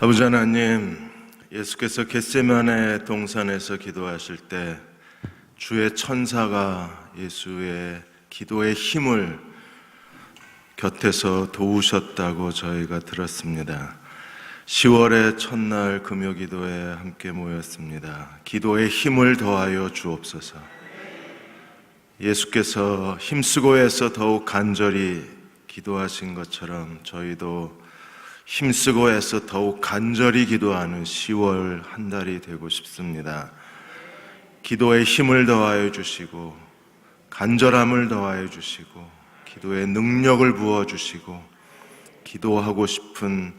아버지 하나님, 예수께서 겟세마네 동산에서 기도하실 때 주의 천사가 예수의 기도의 힘을 곁에서 도우셨다고 저희가 들었습니다. 10월의 첫날 금요기도에 함께 모였습니다. 기도의 힘을 더하여 주옵소서. 예수께서 힘쓰고 해서 더욱 간절히 기도하신 것처럼 저희도 힘쓰고 해서 더욱 간절히 기도하는 10월 한 달이 되고 싶습니다. 기도의 힘을 더하여 주시고 간절함을 더하여 주시고 기도의 능력을 부어주시고 기도하고 싶은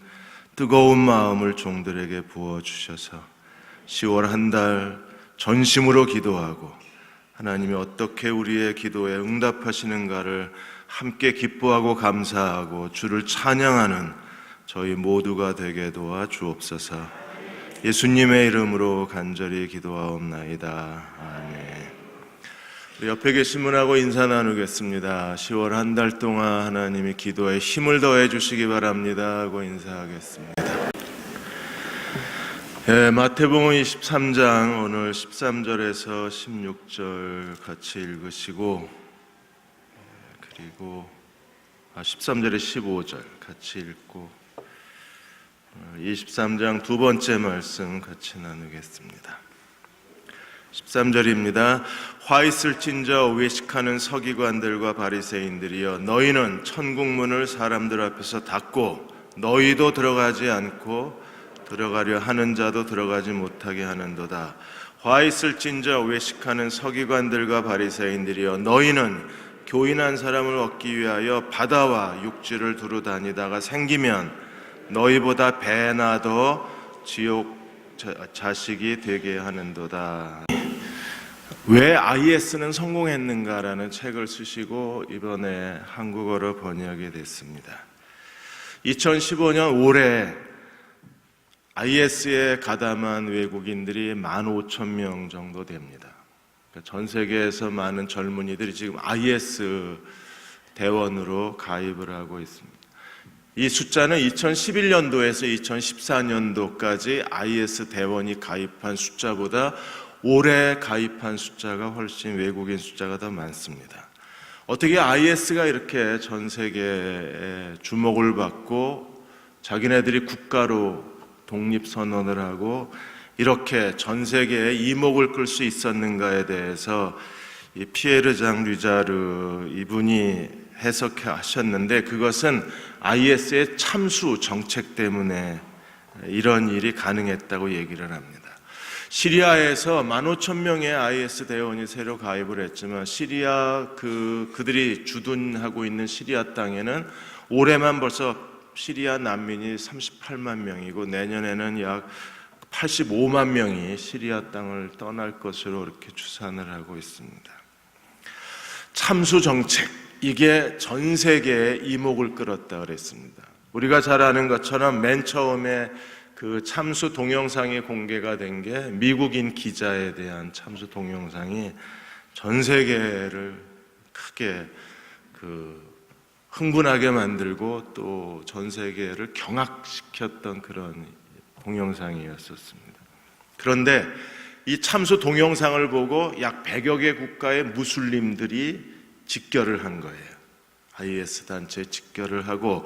뜨거운 마음을 종들에게 부어주셔서 10월 한 달 전심으로 기도하고 하나님이 어떻게 우리의 기도에 응답하시는가를 함께 기뻐하고 감사하고 주를 찬양하는 저희 모두가 되게 도와 주옵소서. 예수님의 이름으로 간절히 기도하옵나이다. 아멘. 우리 옆에 계신 분하고 인사 나누겠습니다. 10월 한 달 동안 하나님이 기도에 힘을 더해 주시기 바랍니다 하고 인사하겠습니다. 마태복음 23장 오늘 13절에서 16절 같이 읽으시고 그리고 13절에 15절 같이 읽고 23장 두 번째 말씀 같이 나누겠습니다. 13절입니다. 화 있을진저 외식하는 서기관들과 바리새인들이여, 너희는 천국문을 사람들 앞에서 닫고 너희도 들어가지 않고 들어가려 하는 자도 들어가지 못하게 하는도다. 화 있을진저 외식하는 서기관들과 바리새인들이여, 너희는 교인한 사람을 얻기 위하여 바다와 육지를 두루 다니다가 생기면 너희보다 배나 더 지옥 자식이 되게 하는도다. 왜 IS는 성공했는가라는 책을 쓰시고 이번에 한국어로 번역이 됐습니다. 2015년 올해 IS에 가담한 외국인들이 15,000명 정도 됩니다. 전 세계에서 많은 젊은이들이 지금 IS 대원으로 가입을 하고 있습니다. 이 숫자는 2011년도에서 2014년도까지 IS 대원이 가입한 숫자보다 올해 가입한 숫자가 훨씬 외국인 숫자가 더 많습니다. 어떻게 IS가 이렇게 전 세계에 주목을 받고 자기네들이 국가로 독립선언을 하고 이렇게 전 세계에 이목을 끌 수 있었는가에 대해서 이 피에르 장 류자르 이분이 해석하셨는데, 그것은 IS의 참수 정책 때문에 이런 일이 가능했다고 얘기를 합니다. 시리아에서 15,000명의 IS 대원이 새로 가입을 했지만 시리아 그들이 주둔하고 있는 시리아 땅에는 올해만 벌써 시리아 난민이 38만 명이고 내년에는 약 85만 명이 시리아 땅을 떠날 것으로 이렇게 추산을 하고 있습니다. 참수 정책, 이게 전 세계에 이목을 끌었다 그랬습니다. 우리가 잘 아는 것처럼 맨 처음에 그 참수 동영상이 공개가 된 게 미국인 기자에 대한 참수 동영상이 전 세계를 크게 흥분하게 만들고 또 전 세계를 경악시켰던 그런 동영상이었었습니다. 그런데 이 참수 동영상을 보고 약 100여 개 국가의 무슬림들이 직결을 한 거예요. IS 단체에 직결을 하고,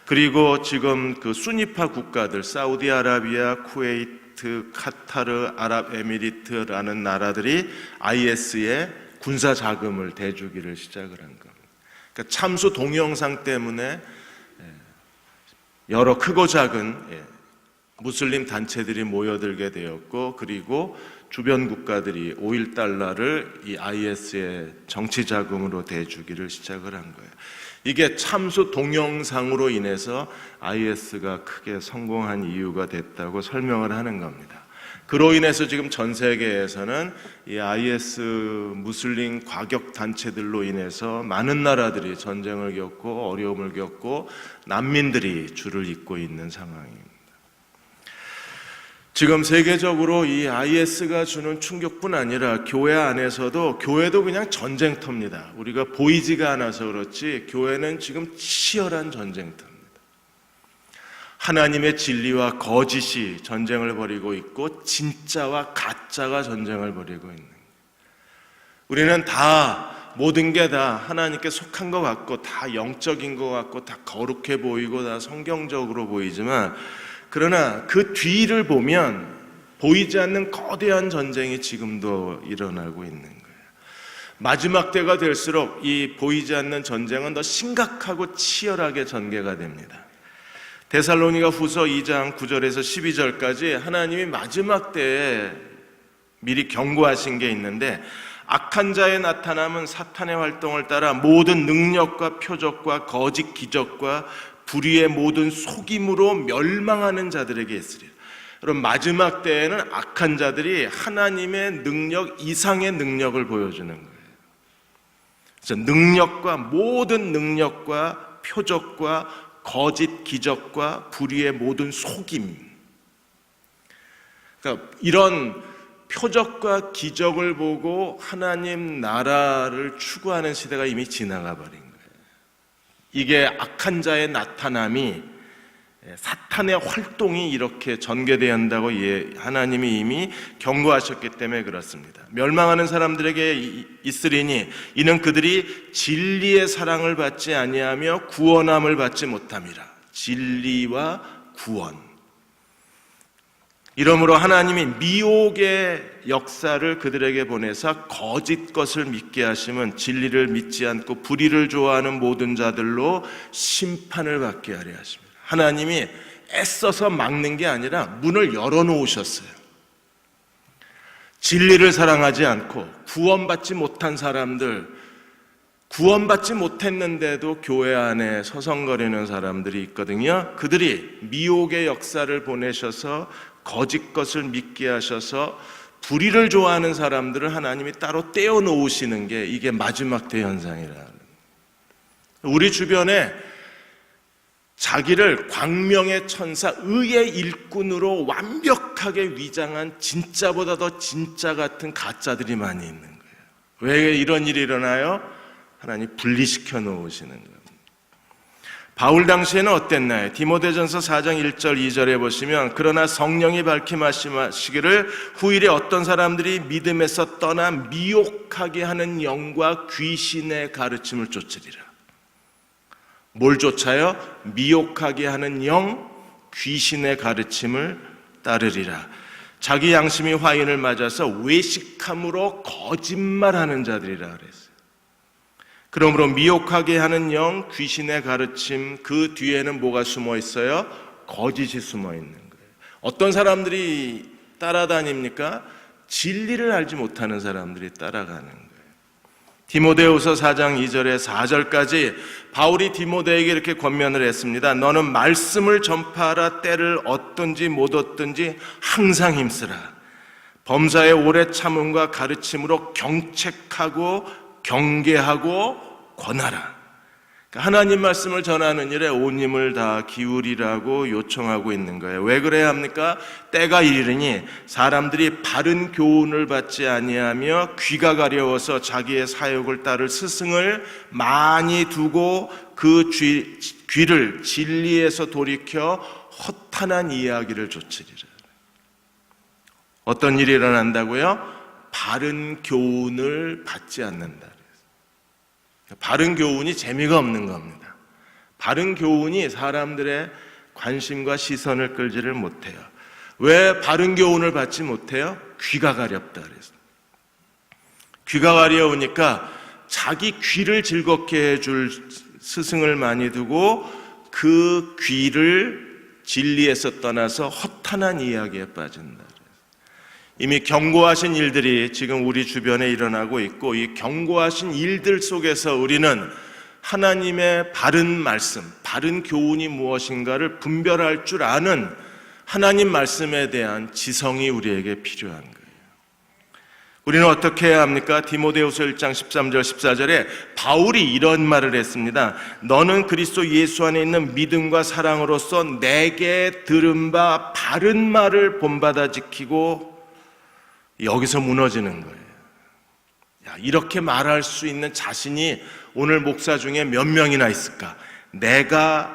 그리고 지금 그 수니파 국가들 사우디아라비아, 쿠웨이트, 카타르, 아랍에미리트라는 나라들이 IS에 군사 자금을 대주기를 시작을 한 겁니다. 그러니까 참수 동영상 때문에 여러 크고 작은 무슬림 단체들이 모여들게 되었고, 그리고 주변 국가들이 오일 달러를 이 IS의 정치 자금으로 대주기를 시작을 한 거예요. 이게 참수 동영상으로 인해서 IS가 크게 성공한 이유가 됐다고 설명을 하는 겁니다. 그로 인해서 지금 전 세계에서는 이 IS 무슬림 과격 단체들로 인해서 많은 나라들이 전쟁을 겪고 어려움을 겪고 난민들이 줄을 잇고 있는 상황입니다. 지금 세계적으로 이 IS가 주는 충격뿐 아니라 교회 안에서도, 교회도 그냥 전쟁터입니다. 우리가 보이지가 않아서 그렇지 교회는 지금 치열한 전쟁터입니다. 하나님의 진리와 거짓이 전쟁을 벌이고 있고 진짜와 가짜가 전쟁을 벌이고 있는 거예요. 우리는 다 모든 게 다 하나님께 속한 것 같고 다 영적인 것 같고 다 거룩해 보이고 다 성경적으로 보이지만 그러나 그 뒤를 보면 보이지 않는 거대한 전쟁이 지금도 일어나고 있는 거예요. 마지막 때가 될수록 이 보이지 않는 전쟁은 더 심각하고 치열하게 전개가 됩니다. 데살로니가 후서 2장 9절에서 12절까지 하나님이 마지막 때에 미리 경고하신 게 있는데 악한 자의 나타남은 사탄의 활동을 따라 모든 능력과 표적과 거짓 기적과 불의의 모든 속임으로 멸망하는 자들에게 있으리라. 여러분, 마지막 때에는 악한 자들이 하나님의 능력 이상의 능력을 보여주는 거예요. 그래서 능력과 모든 능력과 표적과 거짓 기적과 불의의 모든 속임, 그러니까 이런 표적과 기적을 보고 하나님 나라를 추구하는 시대가 이미 지나가 버린 거예요. 이게 악한 자의 나타남이 사탄의 활동이 이렇게 전개되어야 한다고 하나님이 이미 경고하셨기 때문에 그렇습니다. 멸망하는 사람들에게 있으리니 이는 그들이 진리의 사랑을 받지 아니하며 구원함을 받지 못함이라. 진리와 구원. 이러므로 하나님이 미혹의 역사를 그들에게 보내사 거짓 것을 믿게 하심은 진리를 믿지 않고 불의를 좋아하는 모든 자들로 심판을 받게 하려 하십니다. 하나님이 애써서 막는 게 아니라 문을 열어놓으셨어요. 진리를 사랑하지 않고 구원받지 못한 사람들, 구원받지 못했는데도 교회 안에 서성거리는 사람들이 있거든요. 그들이 미혹의 역사를 보내셔서 거짓 것을 믿게 하셔서 불의를 좋아하는 사람들을 하나님이 따로 떼어놓으시는 게 이게 마지막 때 현상이라. 우리 주변에 자기를 광명의 천사, 의의 일꾼으로 완벽하게 위장한 진짜보다 더 진짜 같은 가짜들이 많이 있는 거예요. 왜 이런 일이 일어나요? 하나님 분리시켜 놓으시는 거예요. 바울 당시에는 어땠나요? 디모데전서 4장 1절 2절에 보시면 그러나 성령이 밝히 말씀하시기를 후일에 어떤 사람들이 믿음에서 떠나 미혹하게 하는 영과 귀신의 가르침을 쫓으리라. 뭘 쫓아요? 미혹하게 하는 영, 귀신의 가르침을 따르리라. 자기 양심이 화인을 맞아서 외식함으로 거짓말하는 자들이라 그랬어요. 그러므로 미혹하게 하는 영, 귀신의 가르침, 그 뒤에는 뭐가 숨어 있어요? 거짓이 숨어 있는 거예요. 어떤 사람들이 따라다닙니까? 진리를 알지 못하는 사람들이 따라가는 거예요. 디모데후서 4장 2절에 4절까지 바울이 디모데에게 이렇게 권면을 했습니다. 너는 말씀을 전파하라. 때를 얻든지 못 얻든지 항상 힘쓰라. 범사의 오래 참음과 가르침으로 경책하고 경계하고 권하라. 하나님 말씀을 전하는 일에 온 힘을 다 기울이라고 요청하고 있는 거예요. 왜 그래야 합니까? 때가 이르니 사람들이 바른 교훈을 받지 아니하며 귀가 가려워서 자기의 사욕을 따를 스승을 많이 두고 그 귀를 진리에서 돌이켜 허탄한 이야기를 좇으리라. 어떤 일이 일어난다고요? 바른 교훈을 받지 않는다. 바른 교훈이 재미가 없는 겁니다. 바른 교훈이 사람들의 관심과 시선을 끌지를 못해요. 왜 바른 교훈을 받지 못해요? 귀가 가렵다 그래서. 귀가 가려우니까 자기 귀를 즐겁게 해줄 스승을 많이 두고 그 귀를 진리에서 떠나서 허탄한 이야기에 빠진다. 이미 경고하신 일들이 지금 우리 주변에 일어나고 있고 이 경고하신 일들 속에서 우리는 하나님의 바른 말씀, 바른 교훈이 무엇인가를 분별할 줄 아는 하나님 말씀에 대한 지성이 우리에게 필요한 거예요. 우리는 어떻게 해야 합니까? 디모데후서 1장 13절 14절에 바울이 이런 말을 했습니다. 너는 그리스도 예수 안에 있는 믿음과 사랑으로서 내게 들은 바 바른 말을 본받아 지키고 여기서 무너지는 거예요. 이렇게 말할 수 있는 자신이 오늘 목사 중에 몇 명이나 있을까? 내가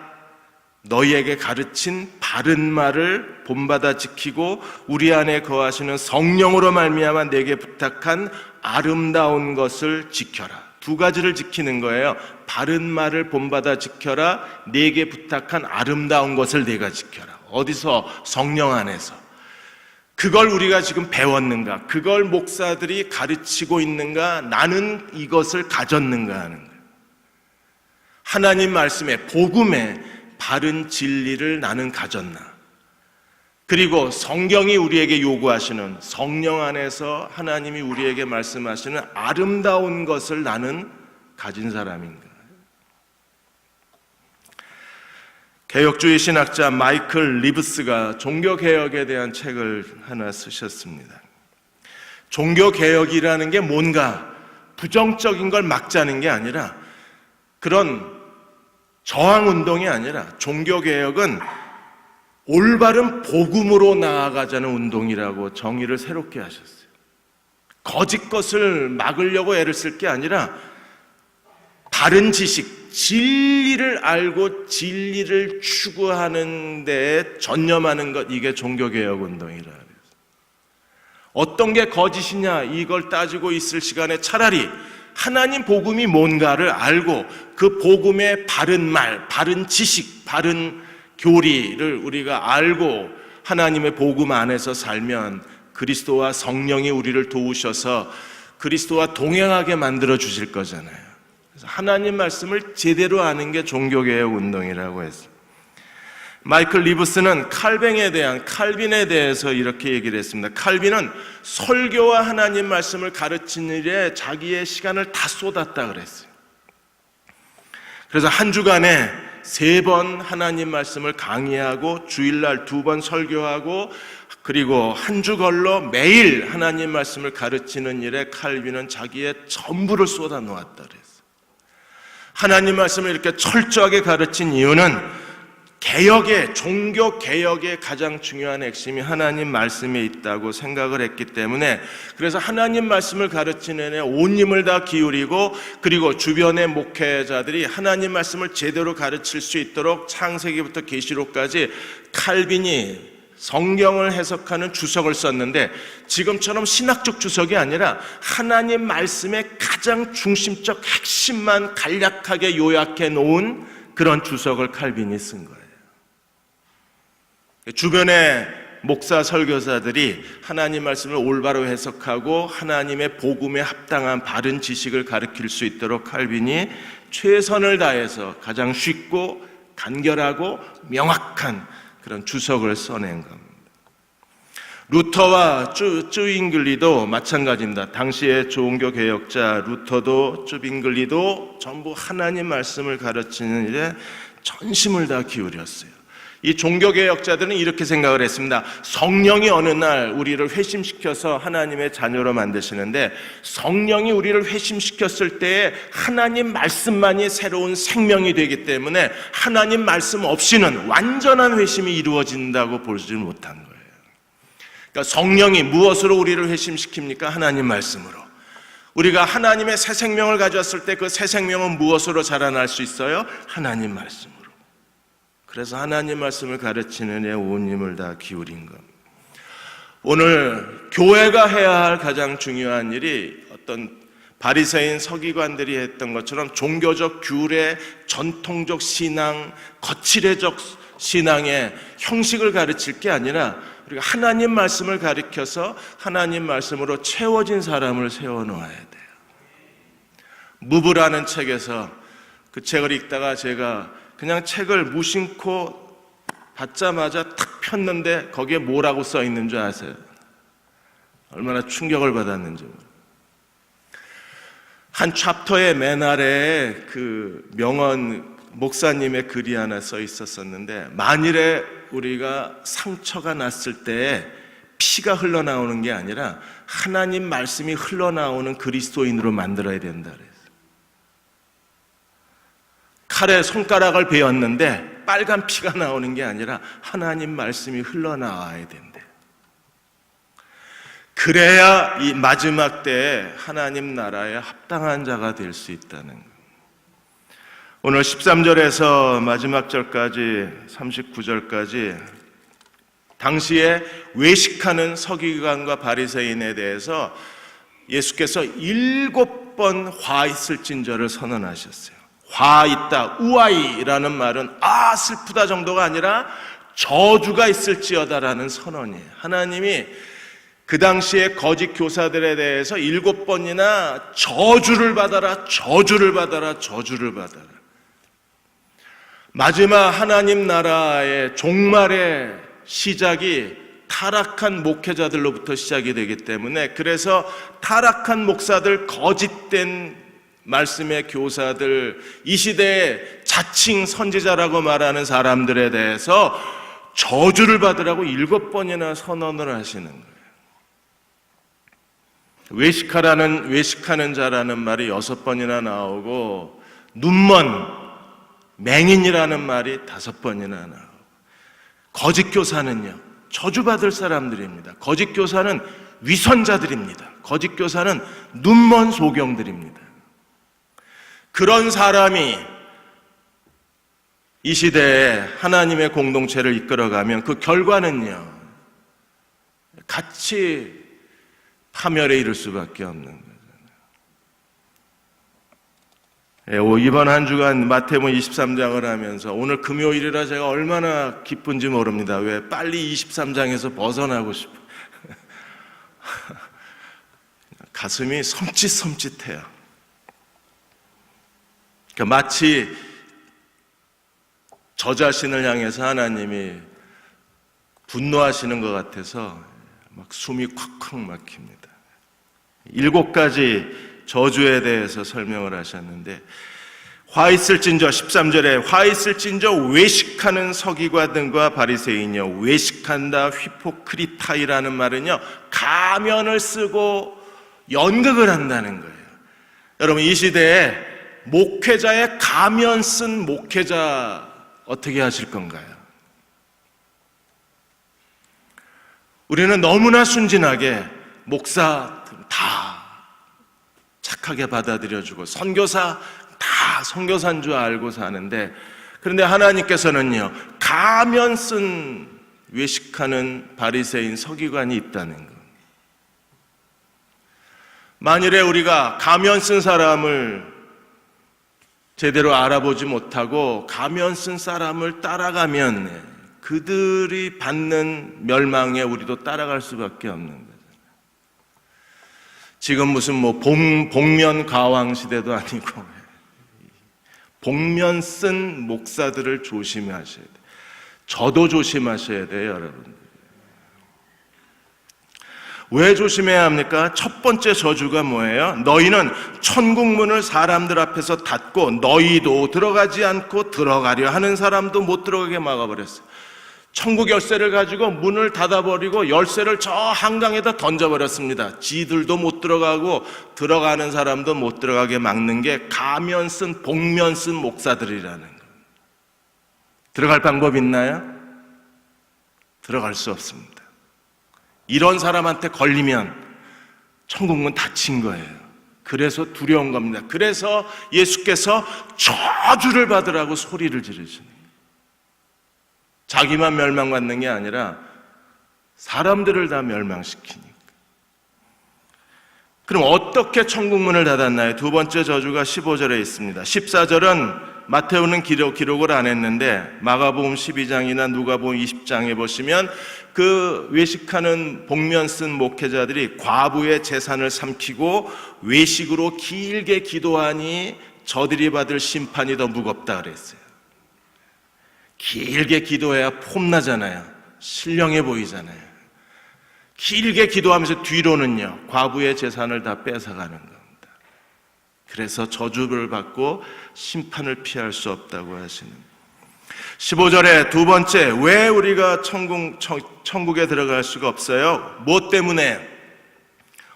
너희에게 가르친 바른 말을 본받아 지키고 우리 안에 거하시는 성령으로 말미암아 내게 부탁한 아름다운 것을 지켜라. 두 가지를 지키는 거예요. 바른 말을 본받아 지켜라. 내게 부탁한 아름다운 것을 내가 지켜라. 어디서? 성령 안에서. 그걸 우리가 지금 배웠는가? 그걸 목사들이 가르치고 있는가? 나는 이것을 가졌는가 하는 거예요. 하나님 말씀에, 복음에 바른 진리를 나는 가졌나? 그리고 성경이 우리에게 요구하시는, 성령 안에서 하나님이 우리에게 말씀하시는 아름다운 것을 나는 가진 사람인가? 개혁주의 신학자 마이클 리브스가 종교개혁에 대한 책을 하나 쓰셨습니다. 종교개혁이라는 게 뭔가 부정적인 걸 막자는 게 아니라, 그런 저항운동이 아니라 종교개혁은 올바른 복음으로 나아가자는 운동이라고 정의를 새롭게 하셨어요. 거짓 것을 막으려고 애를 쓸 게 아니라 바른 지식, 진리를 알고 진리를 추구하는 데에 전념하는 것, 이게 종교개혁 운동이라 그래요. 어떤 게 거짓이냐 이걸 따지고 있을 시간에 차라리 하나님 복음이 뭔가를 알고 그 복음의 바른 말, 바른 지식, 바른 교리를 우리가 알고 하나님의 복음 안에서 살면 그리스도와 성령이 우리를 도우셔서 그리스도와 동행하게 만들어 주실 거잖아요. 그래서 하나님 말씀을 제대로 아는 게 종교개혁 운동이라고 했어요. 마이클 리브스는 칼빈에 대해서 이렇게 얘기를 했습니다. 칼빈은 설교와 하나님 말씀을 가르치는 일에 자기의 시간을 다 쏟았다 그랬어요. 그래서 한 주간에 3번 하나님 말씀을 강의하고 주일날 2번 설교하고 그리고 한 주 걸러 매일 하나님 말씀을 가르치는 일에 칼빈은 자기의 전부를 쏟아 놓았다 그랬어요. 하나님 말씀을 이렇게 철저하게 가르친 이유는 종교 개혁의 가장 중요한 핵심이 하나님 말씀에 있다고 생각을 했기 때문에, 그래서 하나님 말씀을 가르치는 데 온 힘을 다 기울이고, 그리고 주변의 목회자들이 하나님 말씀을 제대로 가르칠 수 있도록 창세기부터 계시록까지 칼빈이 성경을 해석하는 주석을 썼는데, 지금처럼 신학적 주석이 아니라 하나님 말씀의 가장 중심적 핵심만 간략하게 요약해 놓은 그런 주석을 칼빈이 쓴 거예요. 주변의 목사 설교사들이 하나님 말씀을 올바로 해석하고 하나님의 복음에 합당한 바른 지식을 가르칠 수 있도록 칼빈이 최선을 다해서 가장 쉽고 간결하고 명확한 그런 주석을 써낸 겁니다. 루터와 쯔윙글리도 마찬가지입니다. 당시의 종교 개혁자 루터도 쯔윙글리도 전부 하나님 말씀을 가르치는 일에 전심을 다 기울였어요. 이 종교개혁자들은 이렇게 생각을 했습니다. 성령이 어느 날 우리를 회심시켜서 하나님의 자녀로 만드시는데, 성령이 우리를 회심시켰을 때에 하나님 말씀만이 새로운 생명이 되기 때문에 하나님 말씀 없이는 완전한 회심이 이루어진다고 보지 못한 거예요. 그러니까 성령이 무엇으로 우리를 회심시킵니까? 하나님 말씀으로. 우리가 하나님의 새 생명을 가졌을 때 그 새 생명은 무엇으로 자라날 수 있어요? 하나님 말씀으로. 그래서 하나님 말씀을 가르치는 데 온 힘을 다 기울인 겁니다. 오늘 교회가 해야 할 가장 중요한 일이 어떤 바리새인 서기관들이 했던 것처럼 종교적 규례, 전통적 신앙, 거칠애적 신앙의 형식을 가르칠 게 아니라 우리가 하나님 말씀을 가르쳐서 하나님 말씀으로 채워진 사람을 세워놓아야 돼요. 무브라는 책에서 그 책을 읽다가 제가 그냥 책을 무심코 받자마자 탁 폈는데 거기에 뭐라고 써 있는 줄 아세요? 얼마나 충격을 받았는지. 한 챕터의 맨 아래에 그 명언 목사님의 글이 하나 써 있었었는데, 만일에 우리가 상처가 났을 때 피가 흘러나오는 게 아니라 하나님 말씀이 흘러나오는 그리스도인으로 만들어야 된다 그래요. 칼에 손가락을 베었는데 빨간 피가 나오는 게 아니라 하나님 말씀이 흘러나와야 된대. 그래야 이 마지막 때에 하나님 나라에 합당한 자가 될 수 있다는 거예요. 오늘 13절에서 마지막 절까지 39절까지 당시에 외식하는 서기관과 바리새인에 대해서 예수께서 7번 화 있을진저를 선언하셨어요. 화 있다, 우아이라는 말은 슬프다 정도가 아니라 저주가 있을지어다라는 선언이에요. 하나님이 그 당시에 거짓 교사들에 대해서 7번이나 저주를 받아라, 저주를 받아라, 저주를 받아라. 마지막 하나님 나라의 종말의 시작이 타락한 목회자들로부터 시작이 되기 때문에, 그래서 타락한 목사들, 거짓된 말씀의 교사들, 이 시대에 자칭 선지자라고 말하는 사람들에 대해서 저주를 받으라고 7번이나 선언을 하시는 거예요. 외식하는 자라는 말이 6번이나 나오고, 눈먼 맹인이라는 말이 5번이나 나오고, 거짓 교사는요, 저주받을 사람들입니다. 거짓 교사는 위선자들입니다. 거짓 교사는 눈먼 소경들입니다. 그런 사람이 이 시대에 하나님의 공동체를 이끌어가면 그 결과는요, 같이 파멸에 이를 수밖에 없는 거잖아요. 이번 한 주간 마태복음 23장을 하면서 오늘 금요일이라 제가 얼마나 기쁜지 모릅니다. 왜? 빨리 23장에서 벗어나고 싶어요. 가슴이 섬찟섬찟해요. 그러니까 마치 저 자신을 향해서 하나님이 분노하시는 것 같아서 막 숨이 콱콱 막힙니다. 7가지 저주에 대해서 설명을 하셨는데, 화 있을진저 13절에 화 있을진저 외식하는 서기관들과 바리새인이여. 외식한다, 휘포크리타이라는 말은요, 가면을 쓰고 연극을 한다는 거예요. 여러분, 이 시대에 목회자의 가면 쓴 목회자 어떻게 하실 건가요? 우리는 너무나 순진하게 목사 다 착하게 받아들여주고 선교사 다 선교사인 줄 알고 사는데, 그런데 하나님께서는요, 가면 쓴 외식하는 바리새인 서기관이 있다는 것. 만일에 우리가 가면 쓴 사람을 제대로 알아보지 못하고 가면 쓴 사람을 따라가면 그들이 받는 멸망에 우리도 따라갈 수밖에 없는 거죠. 지금 무슨 복면 가왕 시대도 아니고, 복면 쓴 목사들을 조심하셔야 돼요. 저도 조심하셔야 돼요, 여러분. 왜 조심해야 합니까? 첫 번째 저주가 뭐예요? 너희는 천국문을 사람들 앞에서 닫고 너희도 들어가지 않고 들어가려 하는 사람도 못 들어가게 막아버렸어요. 천국 열쇠를 가지고 문을 닫아버리고 열쇠를 저 한강에다 던져버렸습니다. 지들도 못 들어가고 들어가는 사람도 못 들어가게 막는 게 가면 쓴, 복면 쓴 목사들이라는 거예요. 들어갈 방법 있나요? 들어갈 수 없습니다. 이런 사람한테 걸리면 천국문 닫힌 거예요. 그래서 두려운 겁니다. 그래서 예수께서 저주를 받으라고 소리를 지르시는 거예요. 자기만 멸망받는 게 아니라 사람들을 다 멸망시키니까. 그럼 어떻게 천국문을 닫았나요? 두 번째 저주가 15절에 있습니다. 14절은 마태오는 기록을 안 했는데 마가복음 12장이나 누가복음 20장에 보시면 그 외식하는 복면 쓴 목회자들이 과부의 재산을 삼키고 외식으로 길게 기도하니 저들이 받을 심판이 더 무겁다 그랬어요. 길게 기도해야 폼나잖아요. 신령해 보이잖아요. 길게 기도하면서 뒤로는요, 과부의 재산을 다 뺏어가는 겁니다. 그래서 저주를 받고 심판을 피할 수 없다고 하시는. 15절에 두 번째, 왜 우리가 천국에 들어갈 수가 없어요? 무엇 때문에?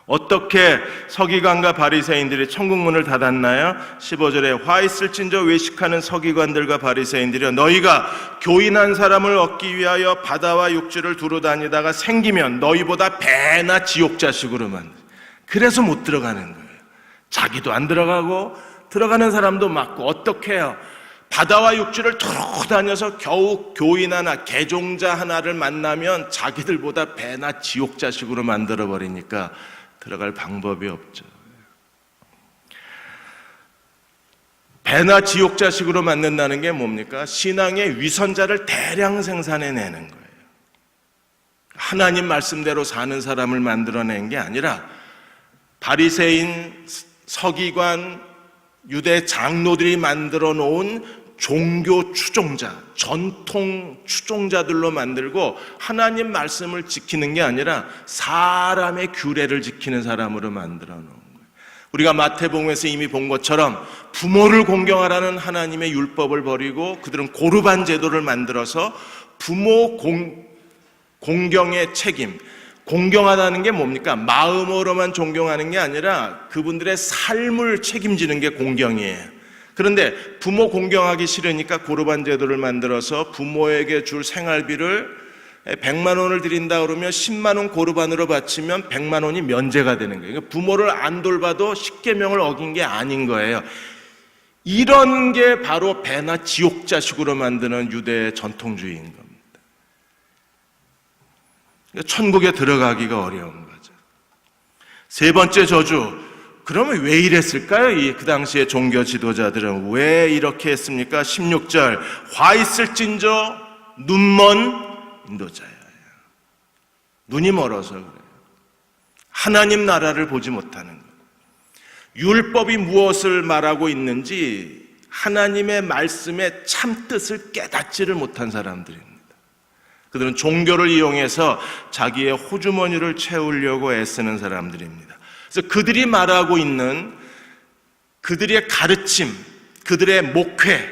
어떻게 서기관과 바리새인들이 천국문을 닫았나요? 15절에 화 있을진저 외식하는 서기관들과 바리새인들이여, 너희가 교인한 사람을 얻기 위하여 바다와 육지를 두루 다니다가 생기면 너희보다 배나 지옥 자식으로만. 그래서 못 들어가는 거예요. 자기도 안 들어가고 들어가는 사람도 맞고. 어떻게 해요? 바다와 육지를 돌아다녀서 겨우 교인 하나, 개종자 하나를 만나면 자기들보다 배나 지옥 자식으로 만들어버리니까 들어갈 방법이 없죠. 배나 지옥 자식으로 만든다는 게 뭡니까? 신앙의 위선자를 대량 생산해내는 거예요. 하나님 말씀대로 사는 사람을 만들어낸 게 아니라 바리새인, 서기관, 유대 장로들이 만들어 놓은 종교 추종자, 전통 추종자들로 만들고 하나님 말씀을 지키는 게 아니라 사람의 규례를 지키는 사람으로 만들어 놓은 거예요. 우리가 마태복음에서 이미 본 것처럼 부모를 공경하라는 하나님의 율법을 버리고 그들은 고르반 제도를 만들어서 부모 공경의 책임, 공경하다는 게 뭡니까? 마음으로만 존경하는 게 아니라 그분들의 삶을 책임지는 게 공경이에요. 그런데 부모 공경하기 싫으니까 고르반 제도를 만들어서 부모에게 줄 생활비를 100만 원을 드린다 그러면 10만 원 고르반으로 바치면 100만 원이 면제가 되는 거예요. 그러니까 부모를 안 돌봐도 십계명을 어긴 게 아닌 거예요. 이런 게 바로 배나 지옥 자식으로 만드는 유대의 전통주의인 겁니다. 천국에 들어가기가 어려운 거죠. 세 번째 저주. 그러면 왜 이랬을까요? 그 당시에 종교 지도자들은 왜 이렇게 했습니까? 16절. 화 있을진저 눈먼 인도자예요. 눈이 멀어서 그래요. 하나님 나라를 보지 못하는 거예요. 율법이 무엇을 말하고 있는지 하나님의 말씀의 참뜻을 깨닫지를 못한 사람들입니다. 그들은 종교를 이용해서 자기의 호주머니를 채우려고 애쓰는 사람들입니다. 그래서 그들이 말하고 있는 그들의 가르침, 그들의 목회,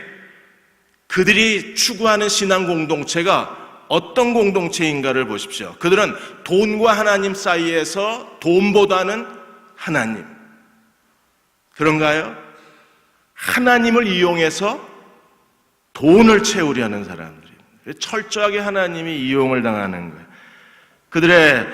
그들이 추구하는 신앙 공동체가 어떤 공동체인가를 보십시오. 그들은 돈과 하나님 사이에서 돈보다는 하나님. 그런가요? 하나님을 이용해서 돈을 채우려는 사람들입니다. 철저하게 하나님이 이용을 당하는 거예요. 그들의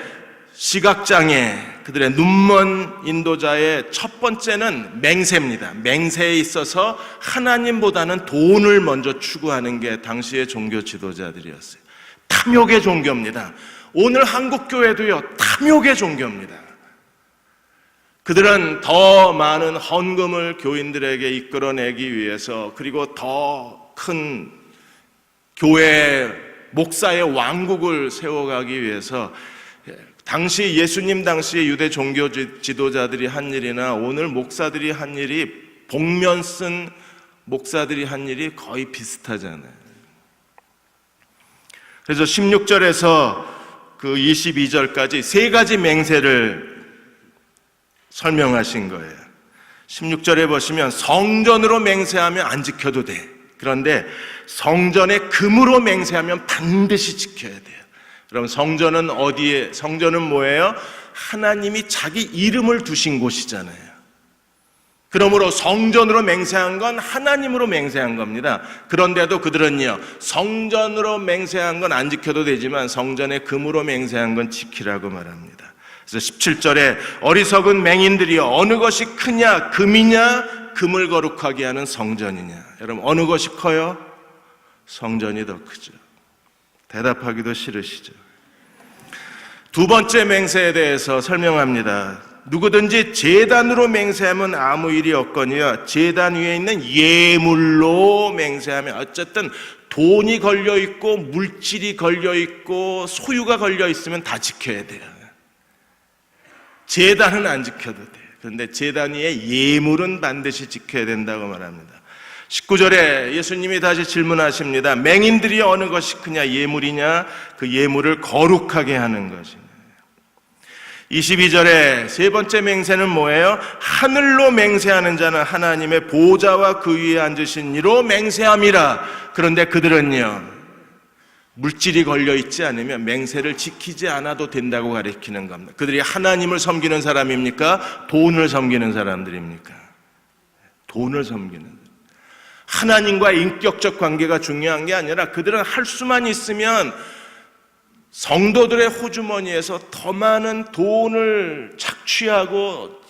시각장애, 그들의 눈먼 인도자의 첫 번째는 맹세입니다. 맹세에 있어서 하나님보다는 돈을 먼저 추구하는 게 당시의 종교 지도자들이었어요. 탐욕의 종교입니다. 오늘 한국교회도요, 탐욕의 종교입니다. 그들은 더 많은 헌금을 교인들에게 이끌어내기 위해서, 그리고 더 큰 교회 목사의 왕국을 세워가기 위해서 당시 예수님 당시의 유대 종교 지도자들이 한 일이나 오늘 목사들이 한 일이, 복면 쓴 목사들이 한 일이 거의 비슷하잖아요. 그래서 16절에서 그 22절까지 세 가지 맹세를 설명하신 거예요. 16절에 보시면 성전으로 맹세하면 안 지켜도 돼. 그런데 성전의 금으로 맹세하면 반드시 지켜야 돼요. 그럼 성전은 어디에? 성전은 뭐예요? 하나님이 자기 이름을 두신 곳이잖아요. 그러므로 성전으로 맹세한 건 하나님으로 맹세한 겁니다. 그런데도 그들은요, 성전으로 맹세한 건 안 지켜도 되지만 성전의 금으로 맹세한 건 지키라고 말합니다. 그래서 17절에 어리석은 맹인들이 어느 것이 크냐, 금이냐, 금을 거룩하게 하는 성전이냐. 여러분, 어느 것이 커요? 성전이 더 크죠. 대답하기도 싫으시죠. 두 번째 맹세에 대해서 설명합니다. 누구든지 제단으로 맹세하면 아무 일이 없거니와 제단 위에 있는 예물로 맹세하면, 어쨌든 돈이 걸려있고 물질이 걸려있고 소유가 걸려있으면 다 지켜야 돼요. 제단은 안 지켜도 돼요. 그런데 제단 위에 예물은 반드시 지켜야 된다고 말합니다. 19절에 예수님이 다시 질문하십니다. 맹인들이 어느 것이 크냐, 예물이냐? 그 예물을 거룩하게 하는 것이냐. 22절에 세 번째 맹세는 뭐예요? 하늘로 맹세하는 자는 하나님의 보좌와 그 위에 앉으신 이로 맹세함이라. 그런데 그들은요, 물질이 걸려있지 않으면 맹세를 지키지 않아도 된다고 가르치는 겁니다. 그들이 하나님을 섬기는 사람입니까? 돈을 섬기는 사람들입니까? 돈을 섬기는 사람. 하나님과의 인격적 관계가 중요한 게 아니라 그들은 할 수만 있으면 성도들의 호주머니에서 더 많은 돈을 착취하고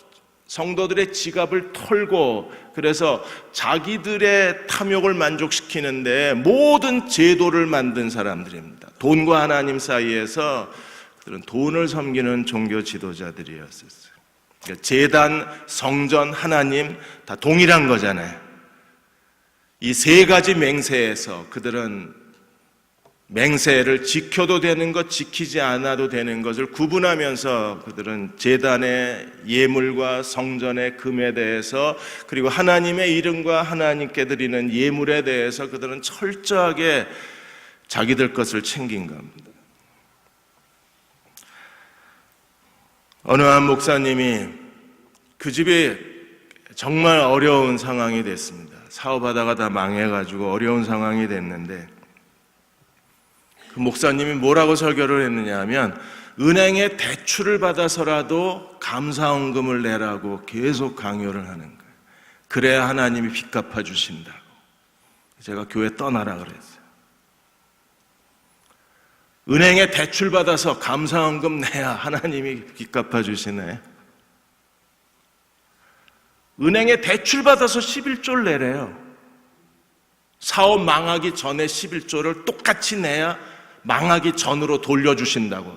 성도들의 지갑을 털고, 그래서 자기들의 탐욕을 만족시키는데 모든 제도를 만든 사람들입니다. 돈과 하나님 사이에서 그들은 돈을 섬기는 종교 지도자들이었어요. 그러니까 제단, 성전, 하나님 다 동일한 거잖아요. 이 세 가지 맹세에서 그들은 맹세를 지켜도 되는 것, 지키지 않아도 되는 것을 구분하면서 그들은 제단의 예물과 성전의 금에 대해서, 그리고 하나님의 이름과 하나님께 드리는 예물에 대해서 그들은 철저하게 자기들 것을 챙긴 겁니다. 어느 한 목사님이 그 집이 정말 어려운 상황이 됐습니다. 사업하다가 다 망해가지고 어려운 상황이 됐는데, 그 목사님이 뭐라고 설교를 했느냐 하면, 은행에 대출을 받아서라도 감사원금을 내라고 계속 강요를 하는 거예요. 그래야 하나님이 빚 갚아주신다고. 제가 교회 떠나라 그랬어요. 은행에 대출 받아서 감사원금 내야 하나님이 빚 갚아주시네. 은행에 대출 받아서 11조를 내래요. 사업 망하기 전에 11조를 똑같이 내야 망하기 전으로 돌려주신다고.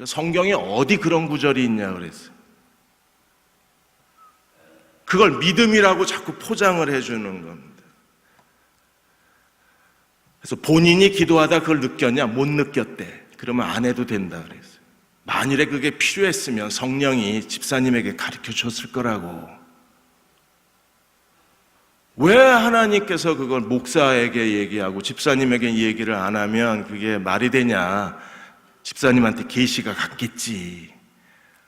성경에 어디 그런 구절이 있냐 그랬어요. 그걸 믿음이라고 자꾸 포장을 해주는 겁니다. 그래서 본인이 기도하다 그걸 느꼈냐? 못 느꼈대. 그러면 안 해도 된다 그랬어요. 만일에 그게 필요했으면 성령이 집사님에게 가르쳐 줬을 거라고. 왜 하나님께서 그걸 목사에게 얘기하고 집사님에게 얘기를 안 하면 그게 말이 되냐? 집사님한테 계시가 갔겠지.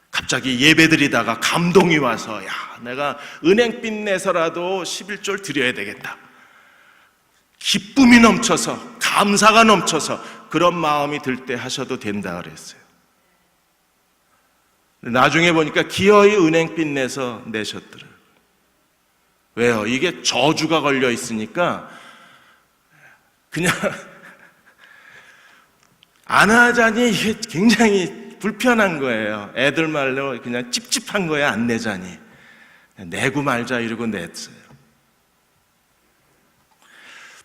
갑자기 예배드리다가 감동이 와서, 야, 내가 은행빚 내서라도 11조를 드려야 되겠다. 기쁨이 넘쳐서, 감사가 넘쳐서 그런 마음이 들 때 하셔도 된다 그랬어요. 나중에 보니까 기어이 은행빚 내서 내셨더라고요. 왜요? 이게 저주가 걸려 있으니까 그냥 안 하자니 이게 굉장히 불편한 거예요. 애들 말로 그냥 찝찝한 거예요. 안 내자니. 내고 말자 이러고 냈어요.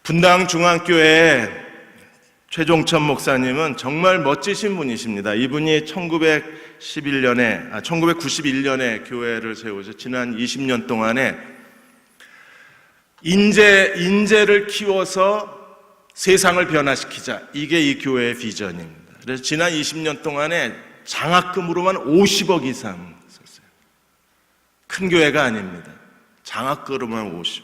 분당 중앙교회 최종천 목사님은 정말 멋지신 분이십니다. 이분이 1991년에 교회를 세우셔 지난 20년 동안에 인재를 키워서 세상을 변화시키자. 이게 이 교회의 비전입니다. 그래서 지난 20년 동안에 장학금으로만 50억 이상 썼어요. 큰 교회가 아닙니다. 장학금으로만 50억.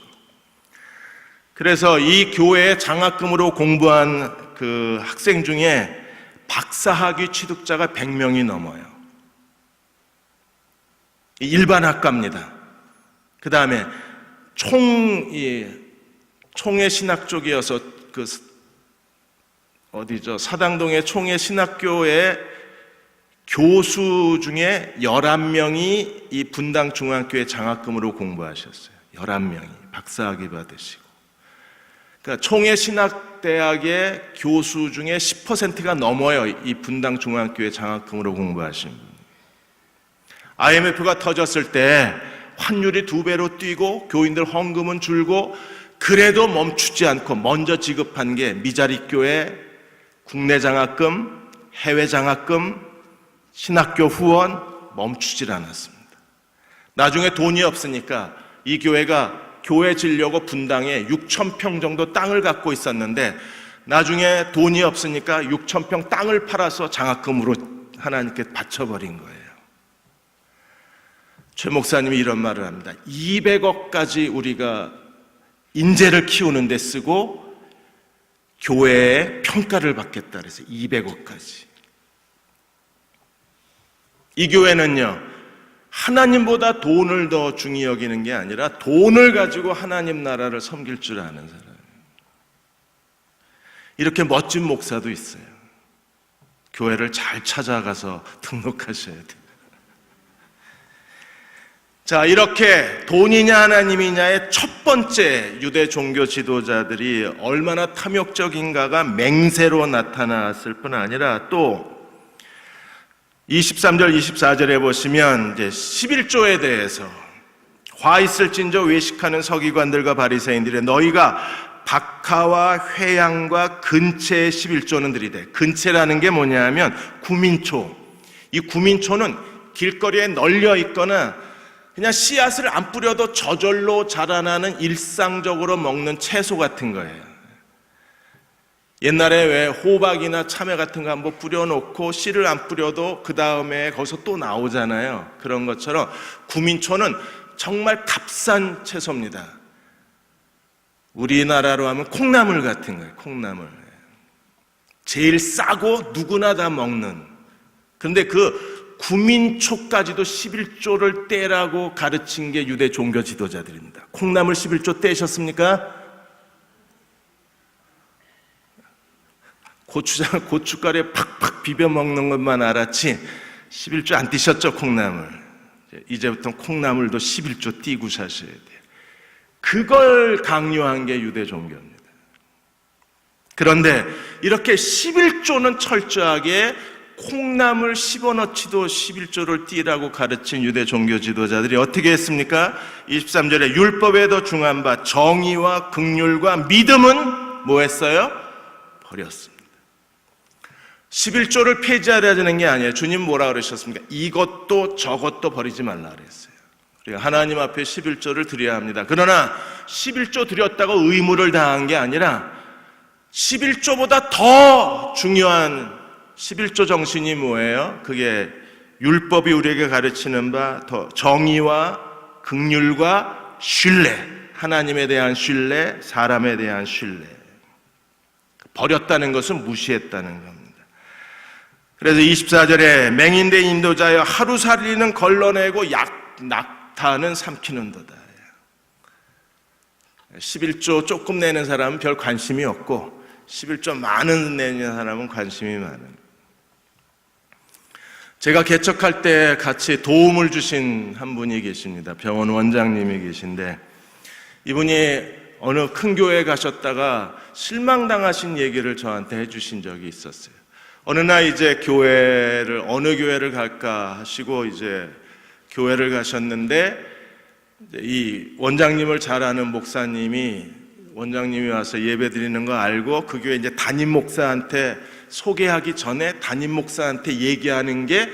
그래서 이 교회의 장학금으로 공부한 그 학생 중에 박사학위 취득자가 100명이 넘어요. 일반 학과입니다. 그 다음에 총회 신학 쪽이어서 사당동의 총회 신학교의 교수 중에 11명이 이 분당 중앙교회 장학금으로 공부하셨어요. 11명이 박사학위 받으시고. 그러니까 총회 신학대학의 교수 중에 10%가 넘어요. 이 분당 중앙교회 장학금으로 공부하신 분. IMF가 터졌을 때 환율이 2배로 뛰고 교인들 헌금은 줄고, 그래도 멈추지 않고 먼저 지급한 게 미자립교회 국내 장학금, 해외 장학금, 신학교 후원 멈추질 않았습니다. 나중에 돈이 없으니까 이 교회가 교회 지려고 분당에 6,000평 정도 땅을 갖고 있었는데, 나중에 돈이 없으니까 6,000평 땅을 팔아서 장학금으로 하나님께 바쳐버린 거예요. 최 목사님이 이런 말을 합니다. 200억까지 우리가 인재를 키우는 데 쓰고 교회의 평가를 받겠다 그래서 200억까지. 이 교회는요, 하나님보다 돈을 더 중히 여기는 게 아니라 돈을 가지고 하나님 나라를 섬길 줄 아는 사람이에요. 이렇게 멋진 목사도 있어요. 교회를 잘 찾아가서 등록하셔야 돼요. 자, 이렇게 돈이냐 하나님이냐의 첫 번째 유대 종교 지도자들이 얼마나 탐욕적인가가 맹세로 나타났을 뿐 아니라 또 23절, 24절에 보시면 이제 11조에 대해서 화 있을진저 외식하는 서기관들과 바리새인들의 너희가 박하와 회양과 근체의 11조는 들이되, 근체라는 게 뭐냐면 구민초. 이 구민초는 길거리에 널려 있거나 그냥 씨앗을 안 뿌려도 저절로 자라나는 일상적으로 먹는 채소 같은 거예요. 옛날에 왜 호박이나 참외 같은 거 한번 뿌려놓고 씨를 안 뿌려도 그 다음에 거기서 또 나오잖아요. 그런 것처럼 구민초는 정말 값싼 채소입니다. 우리나라로 하면 콩나물 같은 거예요. 콩나물. 제일 싸고 누구나 다 먹는. 그런데 그 구민초까지도 11조를 떼라고 가르친 게 유대 종교 지도자들입니다. 콩나물 11조 떼셨습니까? 고추장, 고춧가루에 팍팍 비벼 먹는 것만 알았지 11조 안 띄셨죠, 콩나물. 이제부터 콩나물도 11조 띄고 사셔야 돼요. 그걸 강요한 게 유대 종교입니다. 그런데 이렇게 11조는 철저하게 콩나물 씹어넣지도 11조를 띄라고 가르친 유대 종교 지도자들이 어떻게 했습니까? 23절에 율법에 더 중한 바 정의와 긍휼과 믿음은 뭐 했어요? 버렸습니다. 11조를 폐지하려는 게 아니에요. 주님 뭐라 그러셨습니까? 이것도 저것도 버리지 말라 그랬어요. 우리가 하나님 앞에 11조를 드려야 합니다. 그러나 11조 드렸다고 의무를 다한 게 아니라 11조보다 더 중요한 11조 정신이 뭐예요? 그게 율법이 우리에게 가르치는 바 더 정의와 긍휼과 신뢰, 하나님에 대한 신뢰, 사람에 대한 신뢰. 버렸다는 것은 무시했다는 겁니다. 그래서 24절에 맹인대 인도자여 하루살이는 걸러내고 낙타는 삼키는도다. 11조 조금 내는 사람은 별 관심이 없고 11조 많은 내는 사람은 관심이 많은. 제가 개척할 때 같이 도움을 주신 한 분이 계십니다. 병원 원장님이 계신데 이분이 어느 큰 교회에 가셨다가 실망당하신 얘기를 저한테 해주신 적이 있었어요. 어느 날 이제 어느 교회를 갈까 하시고 이제 교회를 가셨는데 이 원장님을 잘 아는 목사님이 와서 예배 드리는 거 알고 그 교회 이제 담임 목사한테 소개하기 전에 담임 목사한테 얘기하는 게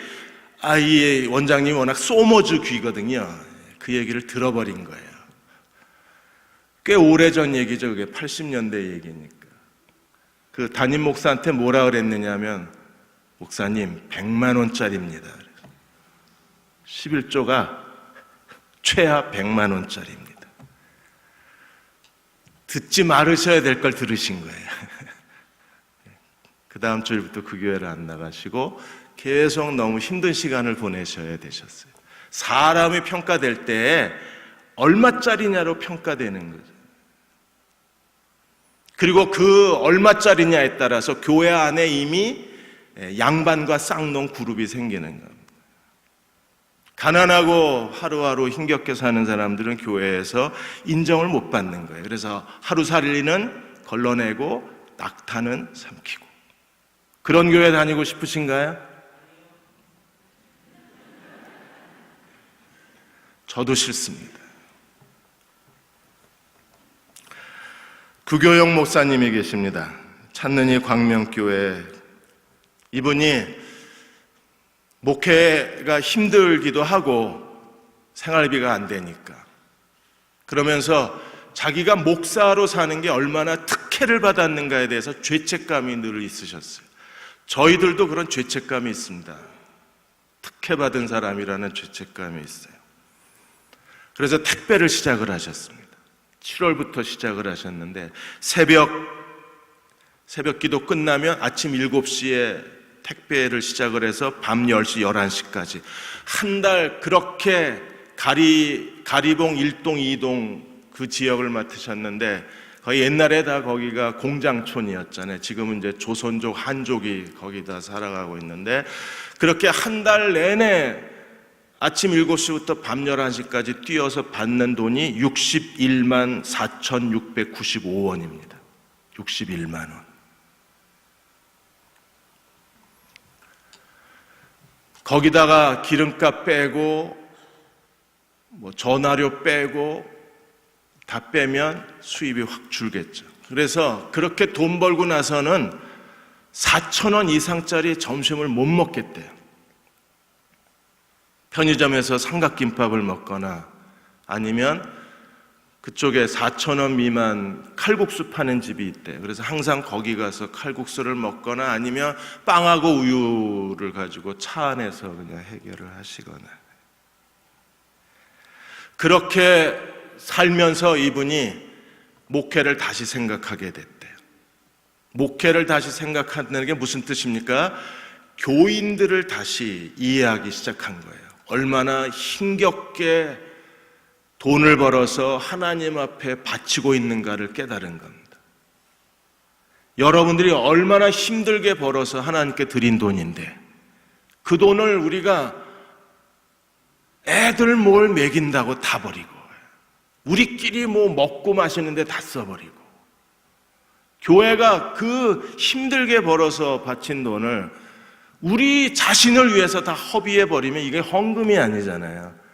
이 원장님이 워낙 소머즈 귀거든요. 그 얘기를 들어버린 거예요. 꽤 오래전 얘기죠. 그게 80년대 얘기니까. 그 담임 목사한테 뭐라 그랬느냐면 목사님 100만 원짜리입니다. 11조가 최하 100만 원짜리입니다. 듣지 말으셔야 될 걸 들으신 거예요. 그 다음 주일부터 그 교회를 안 나가시고 계속 너무 힘든 시간을 보내셔야 되셨어요. 사람이 평가될 때 얼마짜리냐로 평가되는 거죠. 그리고 그 얼마짜리냐에 따라서 교회 안에 이미 양반과 쌍놈 그룹이 생기는 겁니다. 가난하고 하루하루 힘겹게 사는 사람들은 교회에서 인정을 못 받는 거예요. 그래서 하루살이는 걸러내고 낙타는 삼키고. 그런 교회 다니고 싶으신가요? 저도 싫습니다. 구교영 목사님이 계십니다. 찾는이 광명교회. 이분이 목회가 힘들기도 하고 생활비가 안 되니까 그러면서 자기가 목사로 사는 게 얼마나 특혜를 받았는가에 대해서 죄책감이 늘 있으셨어요. 저희들도 그런 죄책감이 있습니다. 특혜받은 사람이라는 죄책감이 있어요. 그래서 택배를 시작을 하셨습니다. 7월부터 시작을 하셨는데 새벽 기도 끝나면 아침 7시에 택배를 시작을 해서 밤 10시, 11시까지 한 달 그렇게 가리봉 1동, 2동 그 지역을 맡으셨는데 거의 옛날에 다 거기가 공장촌이었잖아요. 지금은 이제 조선족, 한족이 거기다 살아가고 있는데 그렇게 한 달 내내 아침 7시부터 밤 11시까지 뛰어서 받는 돈이 61만 4,695원입니다. 61만 원. 거기다가 기름값 빼고 전화료 빼고 다 빼면 수입이 확 줄겠죠. 그래서 그렇게 돈 벌고 나서는 4,000원 이상짜리 점심을 못 먹겠대요. 편의점에서 삼각김밥을 먹거나 아니면 그쪽에 4,000원 미만 칼국수 파는 집이 있대요. 그래서 항상 거기 가서 칼국수를 먹거나 아니면 빵하고 우유를 가지고 차 안에서 그냥 해결을 하시거나. 그렇게 살면서 이분이 목회를 다시 생각하게 됐대요. 목회를 다시 생각하는 게 무슨 뜻입니까? 교인들을 다시 이해하기 시작한 거예요. 얼마나 힘겹게 돈을 벌어서 하나님 앞에 바치고 있는가를 깨달은 겁니다. 여러분들이 얼마나 힘들게 벌어서 하나님께 드린 돈인데 그 돈을 우리가 애들 뭘 먹인다고 다 버리고 우리끼리 먹고 마시는데 다 써버리고 교회가 그 힘들게 벌어서 바친 돈을 우리 자신을 위해서 다 허비해버리면 이게 헌금이 아니잖아요.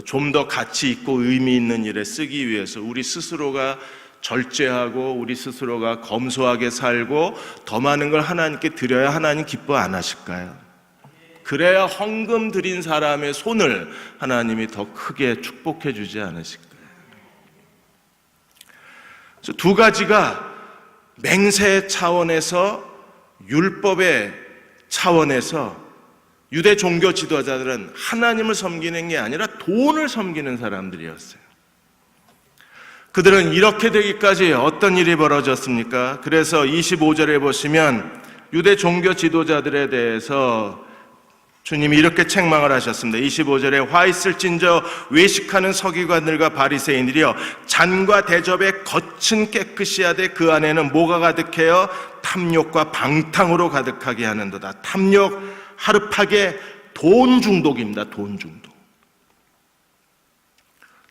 좀 더 가치 있고 의미 있는 일에 쓰기 위해서 우리 스스로가 절제하고 우리 스스로가 검소하게 살고 더 많은 걸 하나님께 드려야 하나님 기뻐 안 하실까요? 그래야 헌금 드린 사람의 손을 하나님이 더 크게 축복해 주지 않으실까요? 그래서 두 가지가 맹세 차원에서 율법의 차원에서 유대 종교 지도자들은 하나님을 섬기는 게 아니라 돈을 섬기는 사람들이었어요. 그들은 이렇게 되기까지 어떤 일이 벌어졌습니까? 그래서 25절에 보시면 유대 종교 지도자들에 대해서 주님이 이렇게 책망을 하셨습니다. 25절에 화 있을진저 외식하는 서기관들과 바리새인들이여 잔과 대접에 겉은 깨끗이 하되 그 안에는 뭐가 가득해요? 탐욕과 방탕으로 가득하게 하는도다. 탐욕 하르파게 돈 중독입니다. 돈 중독.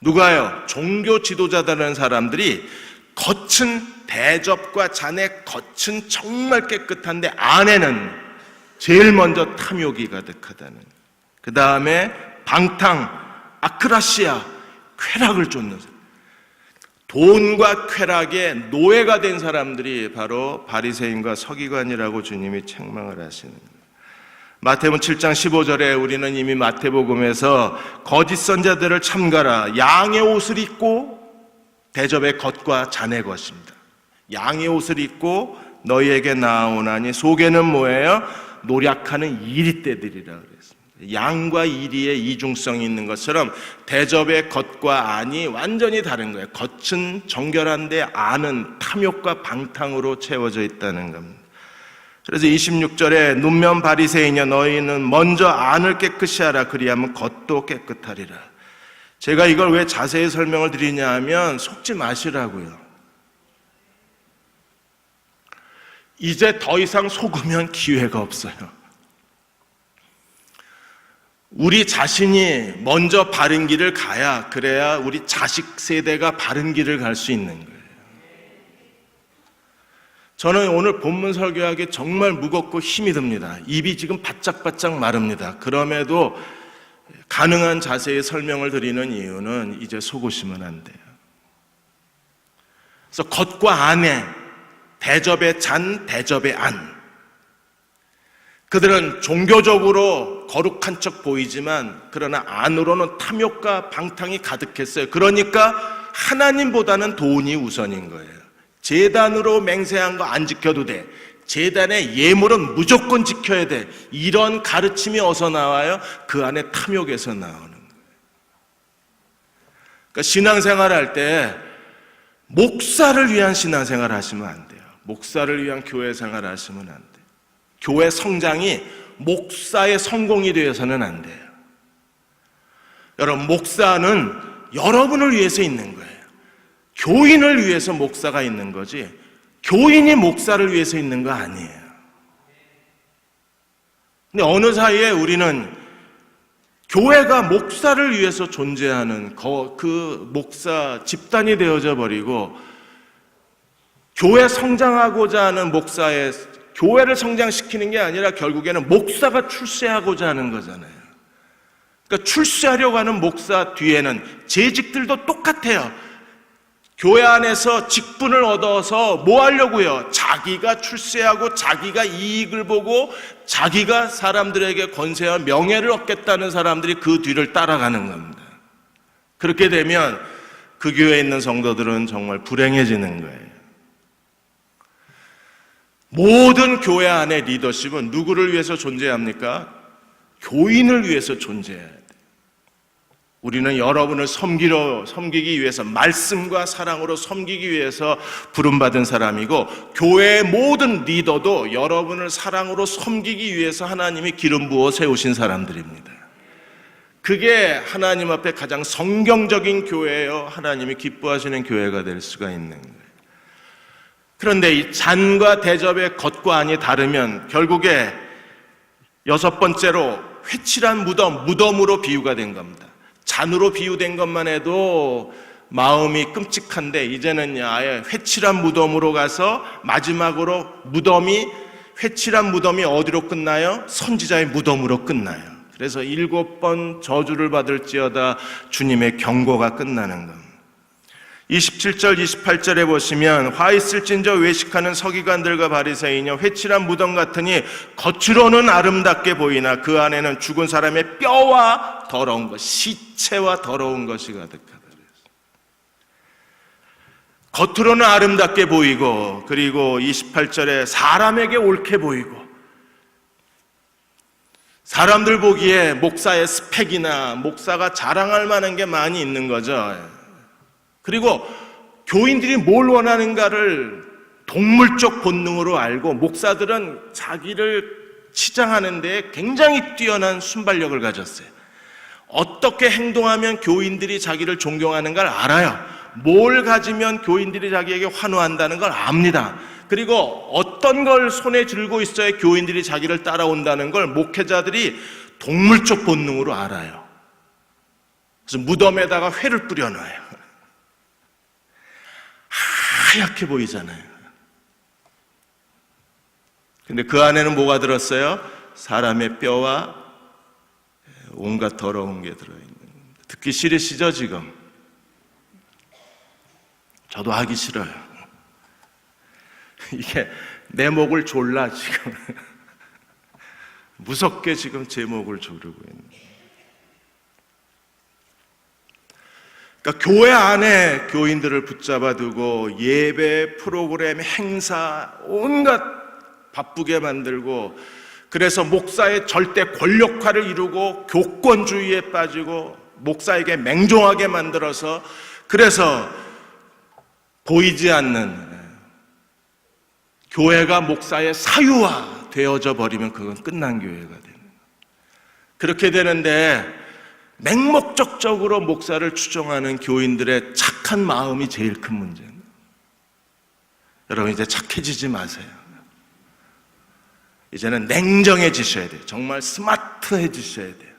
누가요? 종교 지도자라는 사람들이 겉은 대접과 잔의 겉은 정말 깨끗한데 안에는 제일 먼저 탐욕이 가득하다는. 그 다음에 방탕, 아크라시아, 쾌락을 쫓는 사람. 돈과 쾌락의 노예가 된 사람들이 바로 바리새인과 서기관이라고 주님이 책망을 하시는 거예요. 마태복음 7장 15절에 우리는 이미 마태복음에서 거짓 선자들을 참가라. 양의 옷을 입고 대접의 겉과 잔의 것입니다. 양의 옷을 입고 너희에게 나아오나니 속에는 뭐예요? 노력하는 이리떼들이라 그랬습니다. 양과 이리의 이중성이 있는 것처럼 대접의 겉과 안이 완전히 다른 거예요. 겉은 정결한데 안은 탐욕과 방탕으로 채워져 있다는 겁니다. 그래서 26절에 눈면 바리새인이여 너희는 먼저 안을 깨끗이 하라 그리하면 겉도 깨끗하리라. 제가 이걸 왜 자세히 설명을 드리냐 하면 속지 마시라고요. 이제 더 이상 속으면 기회가 없어요. 우리 자신이 먼저 바른 길을 가야 그래야 우리 자식 세대가 바른 길을 갈 수 있는 거예요. 저는 오늘 본문 설교하기 정말 무겁고 힘이 듭니다. 입이 지금 바짝바짝 마릅니다. 그럼에도 가능한 자세히 설명을 드리는 이유는 이제 속으시면 안 돼요. 그래서 겉과 안에 대접의 잔, 대접의 안. 그들은 종교적으로 거룩한 척 보이지만 그러나 안으로는 탐욕과 방탕이 가득했어요. 그러니까 하나님보다는 돈이 우선인 거예요. 제단으로 맹세한 거 안 지켜도 돼. 제단의 예물은 무조건 지켜야 돼. 이런 가르침이 어디서 나와요? 그 안에 탐욕에서 나오는 거예요. 그러니까 신앙생활 할 때 목사를 위한 신앙생활 하시면 안 돼요. 목사를 위한 교회 생활 하시면 안 돼요. 교회 성장이 목사의 성공이 되어서는 안 돼요. 여러분, 목사는 여러분을 위해서 있는 거예요. 교인을 위해서 목사가 있는 거지 교인이 목사를 위해서 있는 거 아니에요. 근데 어느 사이에 우리는 교회가 목사를 위해서 존재하는 그 목사 집단이 되어져 버리고 교회 성장하고자 하는 목사의 교회를 성장시키는 게 아니라 결국에는 목사가 출세하고자 하는 거잖아요. 그러니까 출세하려고 하는 목사 뒤에는 재직들도 똑같아요. 교회 안에서 직분을 얻어서 뭐 하려고요? 자기가 출세하고 자기가 이익을 보고 자기가 사람들에게 권세와 명예를 얻겠다는 사람들이 그 뒤를 따라가는 겁니다. 그렇게 되면 그 교회에 있는 성도들은 정말 불행해지는 거예요. 모든 교회 안의 리더십은 누구를 위해서 존재합니까? 교인을 위해서 존재해야 돼요. 우리는 여러분을 섬기기 위해서, 말씀과 사랑으로 섬기기 위해서 부름받은 사람이고, 교회의 모든 리더도 여러분을 사랑으로 섬기기 위해서 하나님이 기름 부어 세우신 사람들입니다. 그게 하나님 앞에 가장 성경적인 교회예요. 하나님이 기뻐하시는 교회가 될 수가 있는 거예요. 그런데 이 잔과 대접의 겉과 안이 다르면 결국에 여섯 번째로 회칠한 무덤으로 비유가 된 겁니다. 잔으로 비유된 것만 해도 마음이 끔찍한데 이제는 아예 회칠한 무덤으로 가서 마지막으로 회칠한 무덤이 어디로 끝나요? 선지자의 무덤으로 끝나요. 그래서 7번 저주를 받을지어다 주님의 경고가 끝나는 겁니다. 27절 28절에 보시면 화 있을진저 외식하는 서기관들과 바리새인이여 회칠한 무덤 같으니 겉으로는 아름답게 보이나 그 안에는 죽은 사람의 뼈와 더러운 것, 시체와 더러운 것이 가득하다. 겉으로는 아름답게 보이고, 그리고 28절에 사람에게 옳게 보이고, 사람들 보기에 목사의 스펙이나 목사가 자랑할 만한 게 많이 있는 거죠. 그리고 교인들이 뭘 원하는가를 동물적 본능으로 알고, 목사들은 자기를 치장하는 데 굉장히 뛰어난 순발력을 가졌어요. 어떻게 행동하면 교인들이 자기를 존경하는가를 알아요. 뭘 가지면 교인들이 자기에게 환호한다는 걸 압니다. 그리고 어떤 걸 손에 쥐고 있어야 교인들이 자기를 따라온다는 걸 목회자들이 동물적 본능으로 알아요. 그래서 무덤에다가 회를 뿌려놔요. 하얗게 보이잖아요. 근데 그 안에는 뭐가 들었어요? 사람의 뼈와 온갖 더러운 게 들어있는 겁니다. 듣기 싫으시죠 지금? 저도 하기 싫어요. 이게 내 목을 졸라 지금. 무섭게 지금 제 목을 조르고 있는. 그러니까 교회 안에 교인들을 붙잡아 두고 예배, 프로그램, 행사 온갖 바쁘게 만들고, 그래서 목사의 절대 권력화를 이루고 교권주의에 빠지고 목사에게 맹종하게 만들어서, 그래서 보이지 않는 교회가 목사의 사유화 되어져 버리면 그건 끝난 교회가 되는 거예요. 그렇게 되는데 맹목적으로 목사를 추종하는 교인들의 착한 마음이 제일 큰 문제입니다. 여러분 이제 착해지지 마세요. 이제는 냉정해지셔야 돼요. 정말 스마트해지셔야 돼요.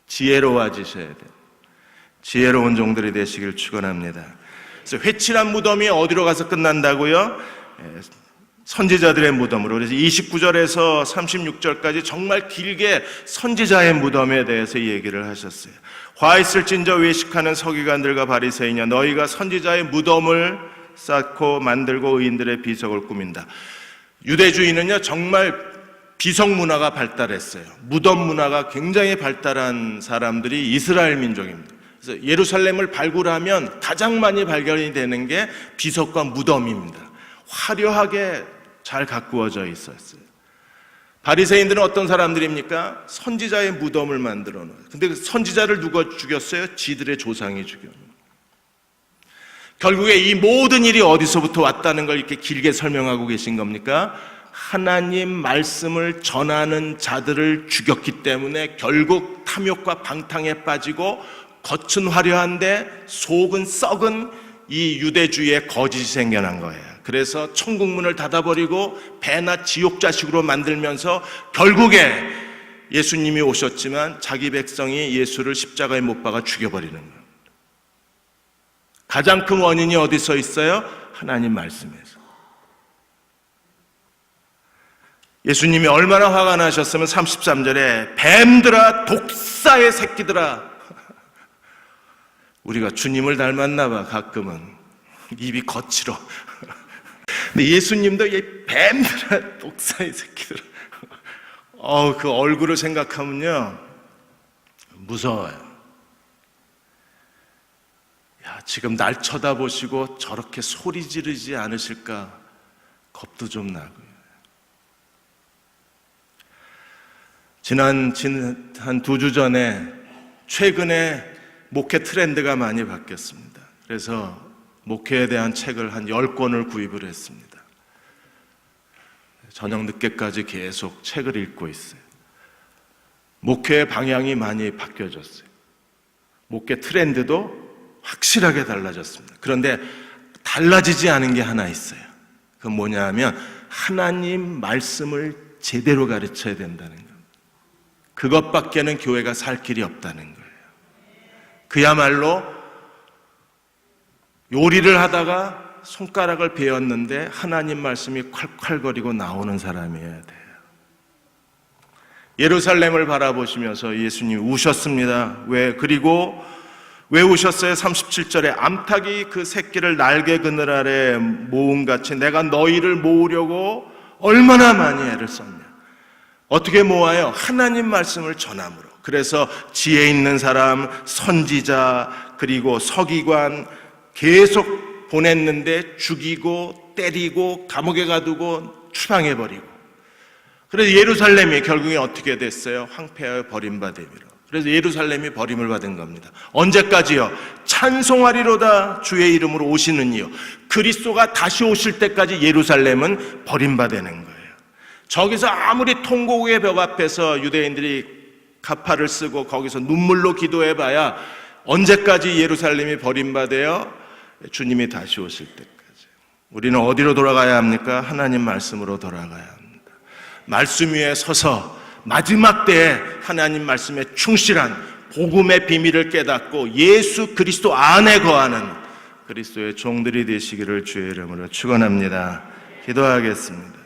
지혜로워지셔야 돼요. 지혜로운 종들이 되시길 축원합니다. 그래서 회칠한 무덤이 어디로 가서 끝난다고요? 선지자들의 무덤으로. 그래서 29절에서 36절까지 정말 길게 선지자의 무덤에 대해서 얘기를 하셨어요. 화 있을진저 외식하는 서기관들과 바리새인이여 너희가 선지자의 무덤을 쌓고 만들고 의인들의 비석을 꾸민다. 유대주의는요 정말 비석 문화가 발달했어요. 무덤 문화가 굉장히 발달한 사람들이 이스라엘 민족입니다. 그래서 예루살렘을 발굴하면 가장 많이 발견이 되는 게 비석과 무덤입니다. 화려하게 잘 가꾸어져 있었어요. 바리새인들은 어떤 사람들입니까? 선지자의 무덤을 만들어 놓아요. 근데 그 선지자를 누가 죽였어요? 지들의 조상이 죽였어요. 결국에 이 모든 일이 어디서부터 왔다는 걸 이렇게 길게 설명하고 계신 겁니까? 하나님 말씀을 전하는 자들을 죽였기 때문에 결국 탐욕과 방탕에 빠지고 겉은 화려한데 속은 썩은 이 유대주의의 거짓이 생겨난 거예요. 그래서 천국문을 닫아버리고 배나 지옥 자식으로 만들면서 결국에 예수님이 오셨지만 자기 백성이 예수를 십자가에 못 박아 죽여버리는 거예요. 가장 큰 원인이 어디서 있어요? 하나님 말씀에서. 예수님이 얼마나 화가 나셨으면 33절에 뱀들아 독사의 새끼들아. 우리가 주님을 닮았나 봐. 가끔은 입이 거칠어. 근데 예수님도 이 뱀들아 독사의 새끼들아. 그 얼굴을 생각하면요 무서워요. 야, 지금 날 쳐다보시고 저렇게 소리 지르지 않으실까 겁도 좀 나고요. 지난 한 2주 전에 최근에 목회 트렌드가 많이 바뀌었습니다. 그래서 목회에 대한 책을 한 10권을 구입을 했습니다. 저녁 늦게까지 계속 책을 읽고 있어요. 목회의 방향이 많이 바뀌어졌어요. 목회 트렌드도 확실하게 달라졌습니다. 그런데 달라지지 않은 게 하나 있어요. 그건 뭐냐 하면 하나님 말씀을 제대로 가르쳐야 된다는 겁니다. 그것밖에는 교회가 살 길이 없다는 거예요. 그야말로 요리를 하다가 손가락을 베었는데 하나님 말씀이 콸콸거리고 나오는 사람이어야 돼요. 예루살렘을 바라보시면서 예수님이 우셨습니다. 그리고 왜 우셨어요? 37절에 암탉이 그 새끼를 날개 그늘 아래 모음같이 내가 너희를 모으려고 얼마나 많이 애를 썼냐. 어떻게 모아요? 하나님 말씀을 전함으로. 그래서 지혜 있는 사람, 선지자, 그리고 서기관 계속 보냈는데 죽이고 때리고 감옥에 가두고 추방해버리고. 그래서 예루살렘이 결국에 어떻게 됐어요? 황폐하여 버림받음이로. 그래서 예루살렘이 버림을 받은 겁니다. 언제까지요? 찬송하리로다 주의 이름으로 오시는 이요. 그리스도가 다시 오실 때까지 예루살렘은 버림받는 거예요. 저기서 아무리 통곡의 벽 앞에서 유대인들이 가파를 쓰고 거기서 눈물로 기도해봐야 언제까지 예루살렘이 버림받아요? 주님이 다시 오실 때까지. 우리는 어디로 돌아가야 합니까? 하나님 말씀으로 돌아가야 합니다. 말씀 위에 서서 마지막 때에 하나님 말씀에 충실한 복음의 비밀을 깨닫고 예수 그리스도 안에 거하는 그리스도의 종들이 되시기를 주의 이름으로 축원합니다. 기도하겠습니다.